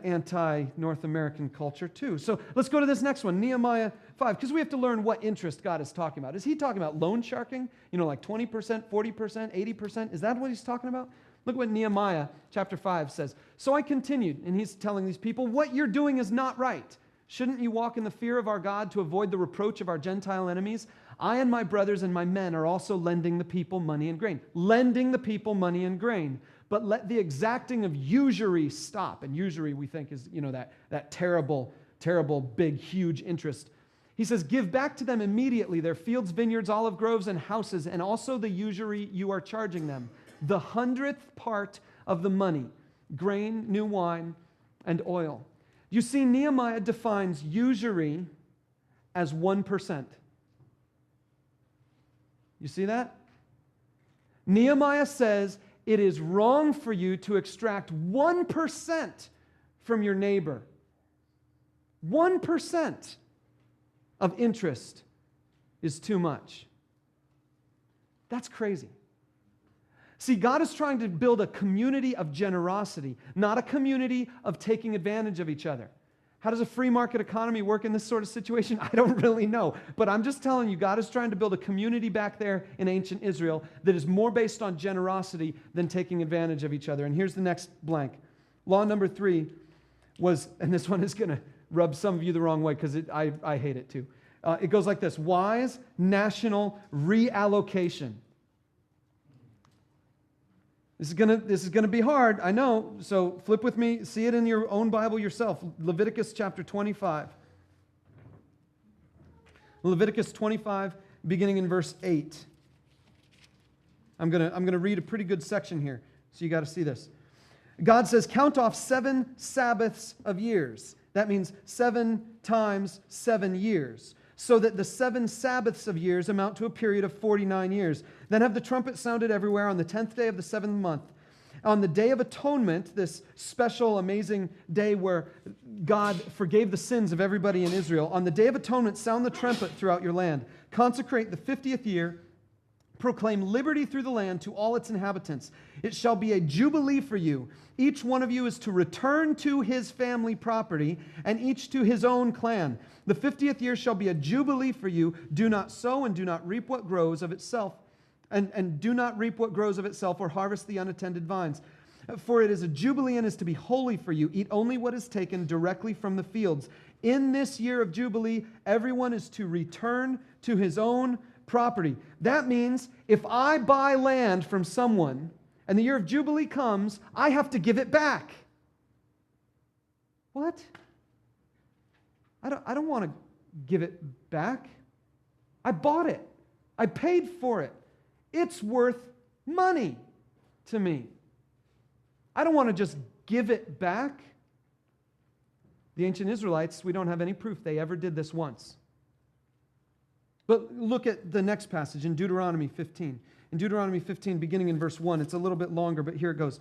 anti-North American culture too. So let's go to this next one, Nehemiah 5, because we have to learn what interest God is talking about. Is he talking about loan sharking? Like 20%, 40%, 80%? Is that what he's talking about? Look what Nehemiah chapter 5 says. So I continued, and he's telling these people, what you're doing is not right. Shouldn't you walk in the fear of our God to avoid the reproach of our Gentile enemies? I and my brothers and my men are also lending the people money and grain. Lending the people money and grain. But let the exacting of usury stop. And usury, we think, is that terrible, terrible, big, huge interest. He says, give back to them immediately their fields, vineyards, olive groves, and houses, and also the usury you are charging them. The 100th part of the money, grain, new wine, and oil. You see, Nehemiah defines usury as 1%. You see that? Nehemiah says it is wrong for you to extract 1% from your neighbor. 1% of interest is too much. That's crazy. See, God is trying to build a community of generosity, not a community of taking advantage of each other. How does a free market economy work in this sort of situation? I don't really know. But I'm just telling you, God is trying to build a community back there in ancient Israel that is more based on generosity than taking advantage of each other. And here's the next blank. Law number 3 was, and this one is going to rub some of you the wrong way because I hate it too. It goes like this: wise national reallocation. This is gonna be hard, I know. So flip with me, see it in your own Bible yourself. Leviticus chapter 25. Leviticus 25, beginning in verse 8. I'm gonna read a pretty good section here, so you got to see this. God says, count off 7 Sabbaths of years. That means 7 times 7 years. So that the 7 Sabbaths of years amount to a period of 49 years. Then have the trumpet sounded everywhere on the 10th day of the 7th month. On the Day of Atonement, this special, amazing day where God forgave the sins of everybody in Israel, on the Day of Atonement, sound the trumpet throughout your land. Consecrate the 50th year. Proclaim liberty through the land to all its inhabitants. It shall be a jubilee for you. Each one of you is to return to his family property, and each to his own clan. The 50th year shall be a jubilee for you. Do not sow and do not reap what grows of itself, and do not reap what grows of itself or harvest the unattended vines. For it is a jubilee and is to be holy for you. Eat only what is taken directly from the fields. In this year of jubilee, everyone is to return to his own property. That means if I buy land from someone and the year of Jubilee comes, I have to give it back. What? I don't want to give it back. I bought it. I paid for it. It's worth money to me. I don't want to just give it back. The ancient Israelites, we don't have any proof they ever did this once. But look at the next passage in Deuteronomy 15. In Deuteronomy 15, beginning in verse 1, it's a little bit longer, but here it goes.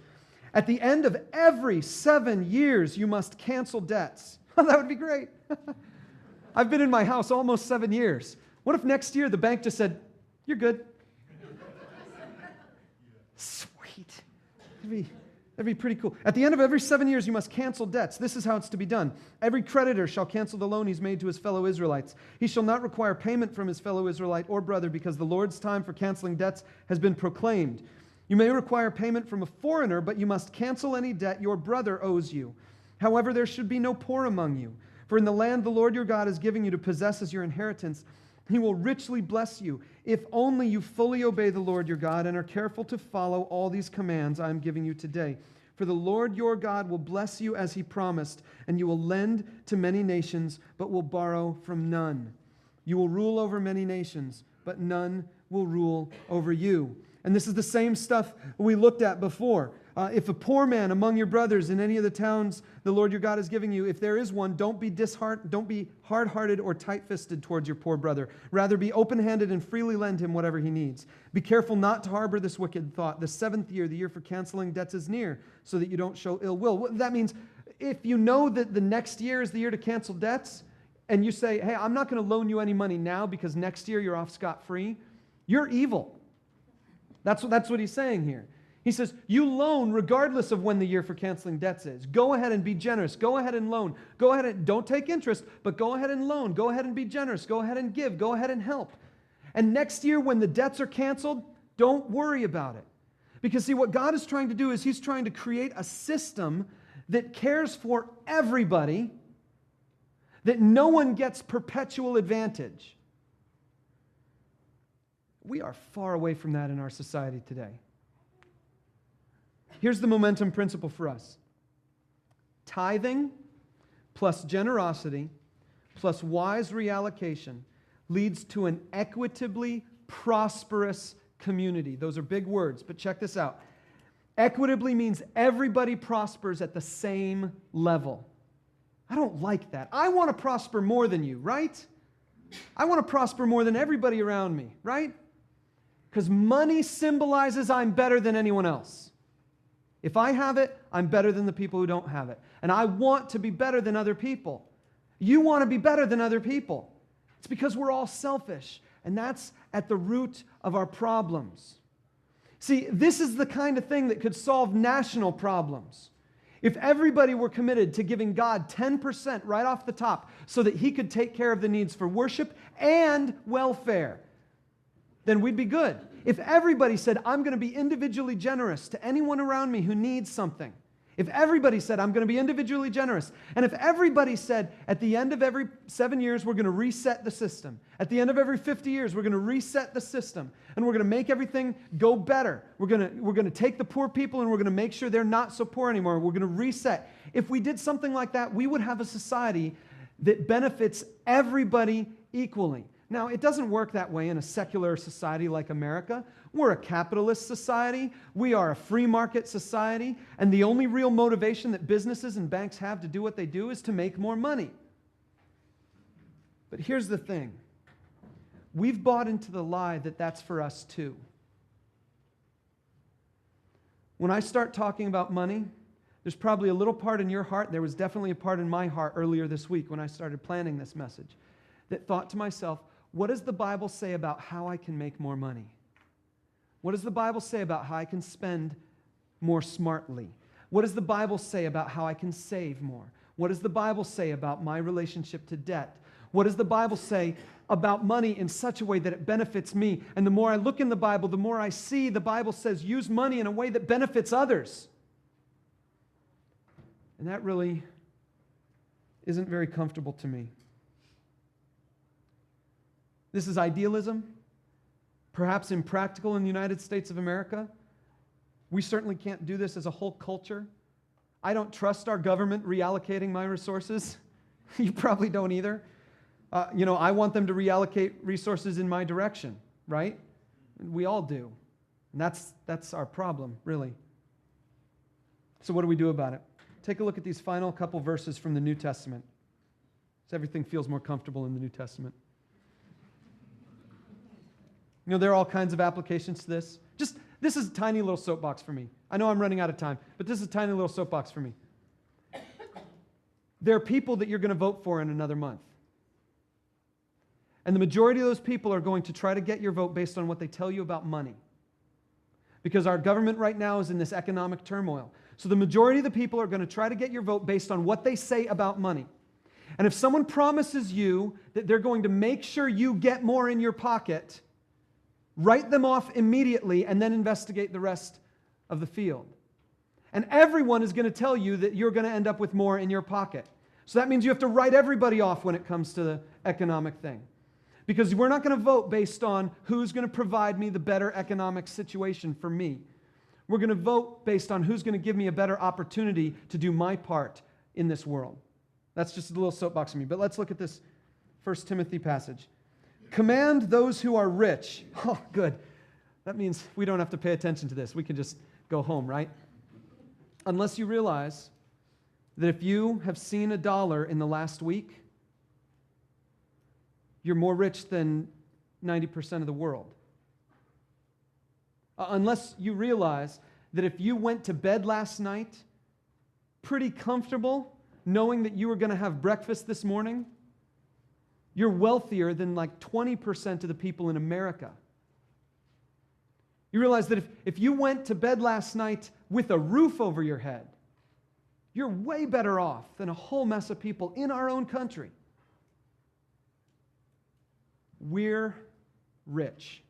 At the end of every 7 years, you must cancel debts. That would be great. I've been in my house almost 7 years. What if next year the bank just said, you're good? Sweet. That'd be pretty cool. At the end of every 7 years, you must cancel debts. This is how it's to be done. Every creditor shall cancel the loan he's made to his fellow Israelites. He shall not require payment from his fellow Israelite or brother, because the Lord's time for canceling debts has been proclaimed. You may require payment from a foreigner, but you must cancel any debt your brother owes you. However, there should be no poor among you. For in the land the Lord your God is giving you to possess as your inheritance, He will richly bless you, if only you fully obey the Lord your God and are careful to follow all these commands I am giving you today. For the Lord your God will bless you as He promised, and you will lend to many nations, but will borrow from none. You will rule over many nations, but none will rule over you. And this is the same stuff we looked at before. If a poor man among your brothers in any of the towns the Lord your God is giving you, if there is one, don't be hard-hearted or tight-fisted towards your poor brother. Rather, be open-handed and freely lend him whatever he needs. Be careful not to harbor this wicked thought. The 7th year, the year for canceling debts, is near, so that you don't show ill will. That means if you know that the next year is the year to cancel debts, and you say, hey, I'm not going to loan you any money now because next year you're off scot-free, you're evil. That's what he's saying here. He says, you loan regardless of when the year for canceling debts is. Go ahead and be generous. Go ahead and loan. Go ahead and don't take interest, but go ahead and loan. Go ahead and be generous. Go ahead and give. Go ahead and help. And next year when the debts are canceled, don't worry about it. Because see, what God is trying to do is He's trying to create a system that cares for everybody, that no one gets perpetual advantage. We are far away from that in our society today. Here's the momentum principle for us. Tithing plus generosity plus wise reallocation leads to an equitably prosperous community. Those are big words, but check this out. Equitably means everybody prospers at the same level. I don't like that. I want to prosper more than you, right? I want to prosper more than everybody around me, right? Because money symbolizes I'm better than anyone else. If I have it, I'm better than the people who don't have it. And I want to be better than other people. You want to be better than other people. It's because we're all selfish. And that's at the root of our problems. See, this is the kind of thing that could solve national problems. If everybody were committed to giving God 10% right off the top so that He could take care of the needs for worship and welfare, then we'd be good. If everybody said, I'm going to be individually generous to anyone around me who needs something, if everybody said, I'm going to be individually generous, and if everybody said, at the end of every 7 years, we're going to reset the system, at the end of every 50 years, we're going to reset the system, and we're going to make everything go better. We're going to take the poor people and we're going to make sure they're not so poor anymore. We're going to reset. If we did something like that, we would have a society that benefits everybody equally. Now, it doesn't work that way in a secular society like America. We're a capitalist society. We are a free market society. And the only real motivation that businesses and banks have to do what they do is to make more money. But here's the thing. We've bought into the lie that that's for us too. When I start talking about money, there's probably a little part in your heart, there was definitely a part in my heart earlier this week when I started planning this message, that thought to myself, what does the Bible say about how I can make more money? What does the Bible say about how I can spend more smartly? What does the Bible say about how I can save more? What does the Bible say about my relationship to debt? What does the Bible say about money in such a way that it benefits me? And the more I look in the Bible, the more I see the Bible says use money in a way that benefits others. And that really isn't very comfortable to me. This is idealism, perhaps impractical in the United States of America. We certainly can't do this as a whole culture. I don't trust our government reallocating my resources. You probably don't either. I want them to reallocate resources in my direction, right? We all do. And that's our problem, really. So what do we do about it? Take a look at these final couple verses from the New Testament. So everything feels more comfortable in the New Testament. There are all kinds of applications to this. This is a tiny little soapbox for me. I know I'm running out of time, but this is a tiny little soapbox for me. There are people that you're going to vote for in another month. And the majority of those people are going to try to get your vote based on what they tell you about money. Because our government right now is in this economic turmoil. So the majority of the people are going to try to get your vote based on what they say about money. And if someone promises you that they're going to make sure you get more in your pocket, write them off immediately and then investigate the rest of the field. And everyone is going to tell you that you're going to end up with more in your pocket. So that means you have to write everybody off when it comes to the economic thing. Because we're not going to vote based on who's going to provide me the better economic situation for me. We're going to vote based on who's going to give me a better opportunity to do my part in this world. That's just a little soapbox for me. But let's look at this 1 Timothy passage. Command those who are rich. Oh, good. That means we don't have to pay attention to this. We can just go home, right? Unless you realize that if you have seen $1 in the last week, you're more rich than 90% of the world. Unless you realize that if you went to bed last night pretty comfortable, knowing that you were going to have breakfast this morning, you're wealthier than like 20% of the people in America. You realize that if you went to bed last night with a roof over your head, you're way better off than a whole mess of people in our own country. We're rich.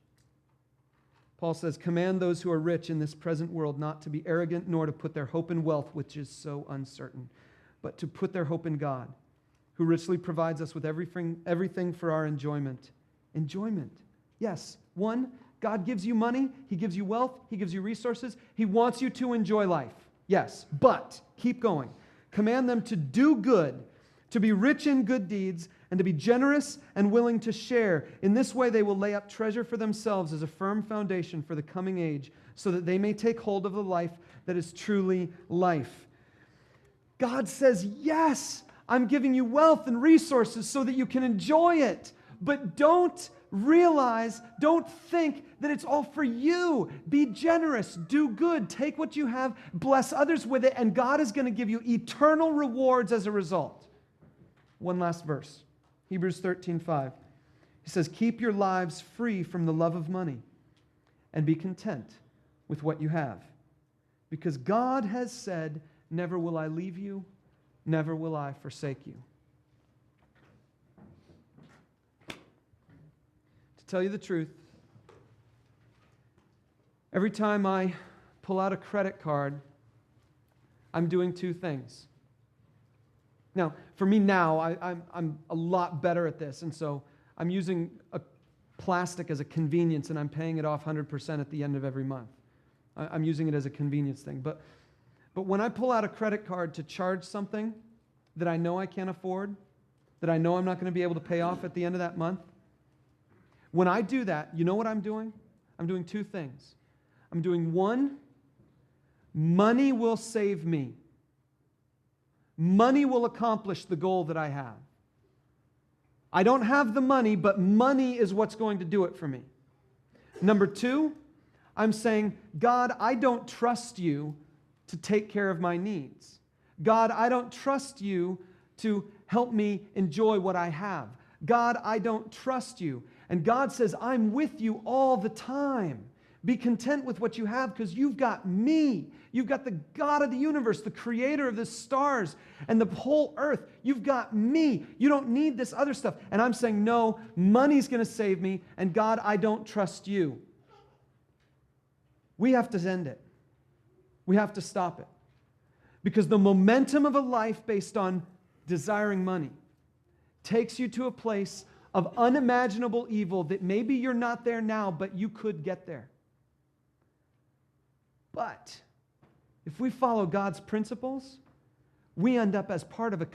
Paul says, command those who are rich in this present world not to be arrogant, nor to put their hope in wealth, which is so uncertain, but to put their hope in God, who richly provides us with everything for our enjoyment. Enjoyment. Yes. One, God gives you money. He gives you wealth. He gives you resources. He wants you to enjoy life. Yes. But keep going. Command them to do good, to be rich in good deeds, and to be generous and willing to share. In this way, they will lay up treasure for themselves as a firm foundation for the coming age, so that they may take hold of the life that is truly life. God says, yes, I'm giving you wealth and resources so that you can enjoy it. But don't think that it's all for you. Be generous, do good, take what you have, bless others with it, and God is going to give you eternal rewards as a result. One last verse. Hebrews 13:5. He says, keep your lives free from the love of money and be content with what you have. Because God has said, never will I leave you, never will I forsake you. To tell you the truth, every time I pull out a credit card, I'm doing two things. Now, for me now, I'm a lot better at this, and so I'm using a plastic as a convenience, and I'm paying it off 100% at the end of every month. I'm using it as a convenience thing. But when I pull out a credit card to charge something that I know I can't afford, that I know I'm not going to be able to pay off at the end of that month, when I do that, you know what I'm doing? I'm doing two things. I'm doing one, money will save me. Money will accomplish the goal that I have. I don't have the money, but money is what's going to do it for me. Number two, I'm saying, God, I don't trust you to take care of my needs. God, I don't trust you to help me enjoy what I have. God, I don't trust you. And God says, I'm with you all the time. Be content with what you have because you've got me. You've got the God of the universe, the creator of the stars and the whole earth. You've got me. You don't need this other stuff. And I'm saying, no, money's going to save me. And God, I don't trust you. We have to end it. We have to stop it. Because the momentum of a life based on desiring money takes you to a place of unimaginable evil that maybe you're not there now, but you could get there. But if we follow God's principles, we end up as part of a